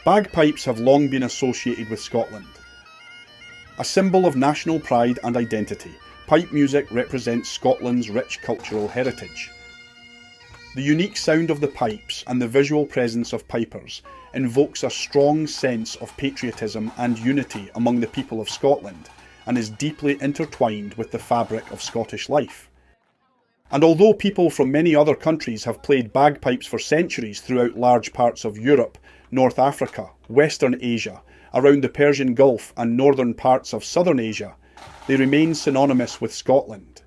Bagpipes have long been associated with Scotland. A symbol of national pride and identity, pipe music represents Scotland's rich cultural heritage. The unique sound of the pipes and the visual presence of pipers invokes a strong sense of patriotism and unity among the people of Scotland, and is deeply intertwined with the fabric of Scottish life. And although people from many other countries have played bagpipes for centuries throughout large parts of Europe, North Africa, Western Asia, around the Persian Gulf and northern parts of Southern Asia, they remain synonymous with Scotland.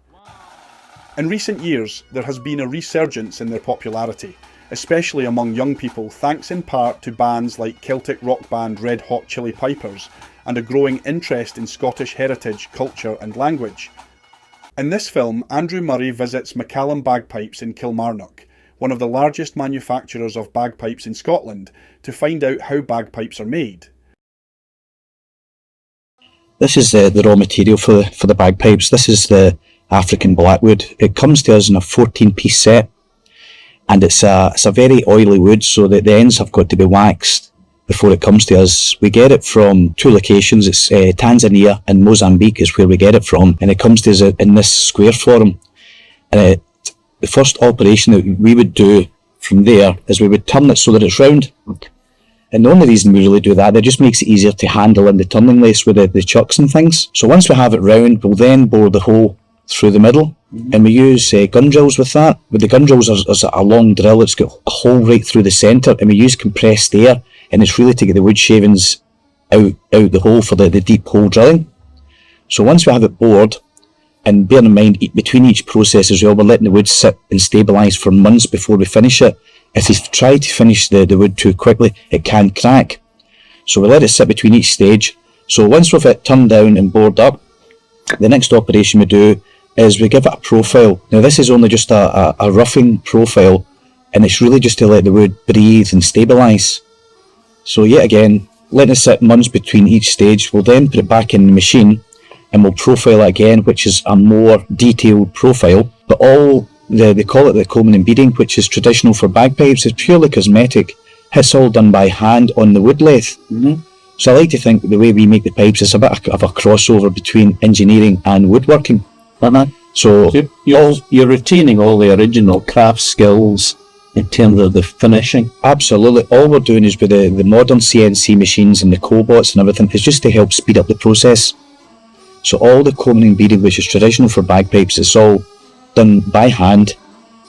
In recent years, there has been a resurgence in their popularity, especially among young people, thanks in part to bands like Celtic rock band Red Hot Chili Pipers and a growing interest in Scottish heritage, culture and language. In this film, Andrew Murray visits McCallum Bagpipes in Kilmarnock, one of the largest manufacturers of bagpipes in Scotland, to find out how bagpipes are made. This is the raw material for the bagpipes. This is the African blackwood. It comes to us in a 14-piece set, and it's a very oily wood, so that the ends have got to be waxed before it comes to us. We get it from two locations. It's Tanzania and Mozambique is where we get it from, and it comes to us in this square form. And the first operation that we would do from there is we would turn it so that it's round. And the only reason we really do that, it just makes it easier to handle in the turning lace with the chucks and things. So once we have it round, we'll then bore the hole through the middle, and we use gun drills with that. With the gun drills, there's a long drill. It's got a hole right through the centre, and we use compressed air, and it's really to get the wood shavings out the hole for the deep hole drilling. So once we have it bored, and bear in mind between each process as well, we're letting the wood sit and stabilise for months before we finish it. If you try to finish the wood too quickly, it can crack. So we let it sit between each stage. So once we've it turned down and bored up, the next operation we do is we give it a profile. Now this is only just a roughing profile, and it's really just to let the wood breathe and stabilise. So yet again, letting it sit months between each stage, we'll then put it back in the machine and we'll profile it again, which is a more detailed profile. But all they call it the combing and beading, which is traditional for bagpipes. It's purely cosmetic. It's all done by hand on the wood lathe. So I like to think the way we make the pipes is a bit of a crossover between engineering and woodworking. So you're retaining all the original craft skills in terms of the finishing. Absolutely. All we're doing is with the modern CNC machines and the cobots and everything is just to help speed up the process. So all the combing and beading, which is traditional for bagpipes, it's all done by hand.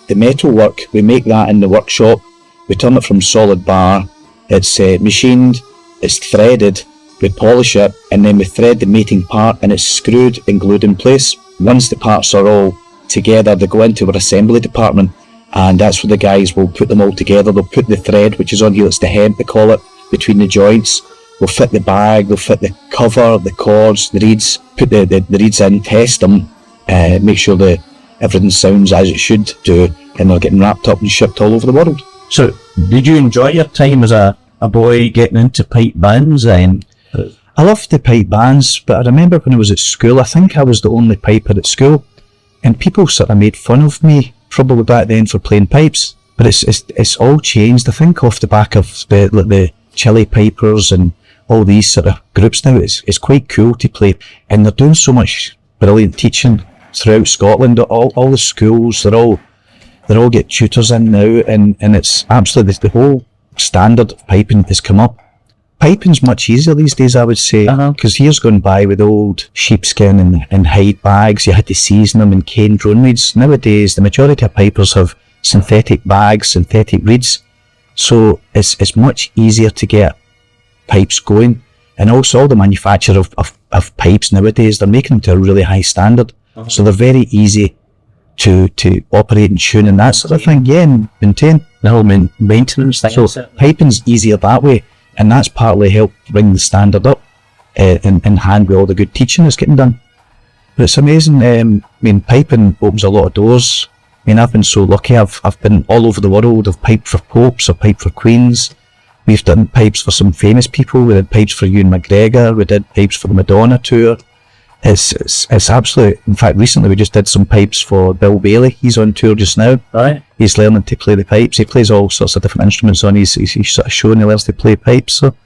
The metal work, we make that in the workshop. We turn it from solid bar. It's machined, it's threaded, we polish it, and then we thread the mating part, and it's screwed and glued in place. Once the parts are all together, they go into our assembly department, and that's where the guys will put them all together. They'll put the thread, which is on here, it's the hemp they call it, between the joints. They'll fit the bag, they'll fit the cover, the cords, the reeds, put the reeds in, test them, make sure everything sounds as it should do, and they're getting wrapped up and shipped all over the world. So, did you enjoy your time as a boy getting into pipe bands then? I loved the pipe bands, but I remember when I was at school, I think I was the only piper at school, and people sort of made fun of me, probably back then, for playing pipes. But it's all changed. I think off the back of the Chili Pipers and all these sort of groups now, it's quite cool to play, and they're doing so much brilliant teaching throughout Scotland. All the schools, they all get tutors in now, and it's absolutely, the whole standard of piping has come up. Piping's much easier these days, I would say, because years gone by with old sheepskin and hide bags, you had to season them in cane drone reeds. Nowadays, the majority of pipers have synthetic bags, synthetic reeds, so it's much easier to get pipes going. And also all the manufacture of pipes nowadays, they're making them to a really high standard, so they're very easy to operate and tune and that sort of thing, and maintain. The whole maintenance thing. So piping's easier that way, and that's partly helped bring the standard up in hand with all the good teaching that's getting done. But it's amazing. Piping opens a lot of doors. I've been so lucky. I've been all over the world. I've piped for popes, I've piped for queens. We've done pipes for some famous people. We did pipes for Ewan McGregor. We did pipes for the Madonna tour. It's absolute. In fact, recently we just did some pipes for Bill Bailey. He's on tour just now. Right. He's learning to play the pipes. He plays all sorts of different instruments on. He's sort of showing he learns to play pipes. So,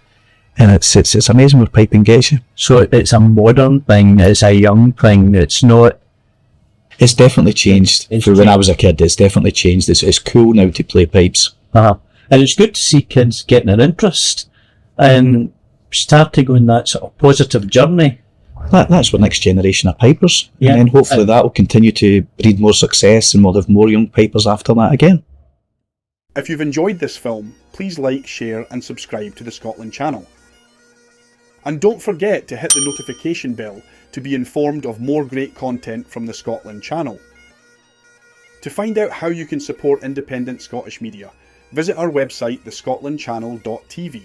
and it's amazing where piping gets you. So it's a modern thing. It's a young thing. It's not. It's definitely changed. It's From when I was a kid, it's definitely changed. It's cool now to play pipes. And it's good to see kids getting an interest and starting on that sort of positive journey. That's what next generation of pipers. Yeah. And then hopefully that will continue to breed more success and we'll have more young pipers after that again. If you've enjoyed this film, please like, share and subscribe to the Scotland channel. And don't forget to hit the notification bell to be informed of more great content from the Scotland channel. To find out how you can support independent Scottish media, visit our website thescotlandchannel.tv.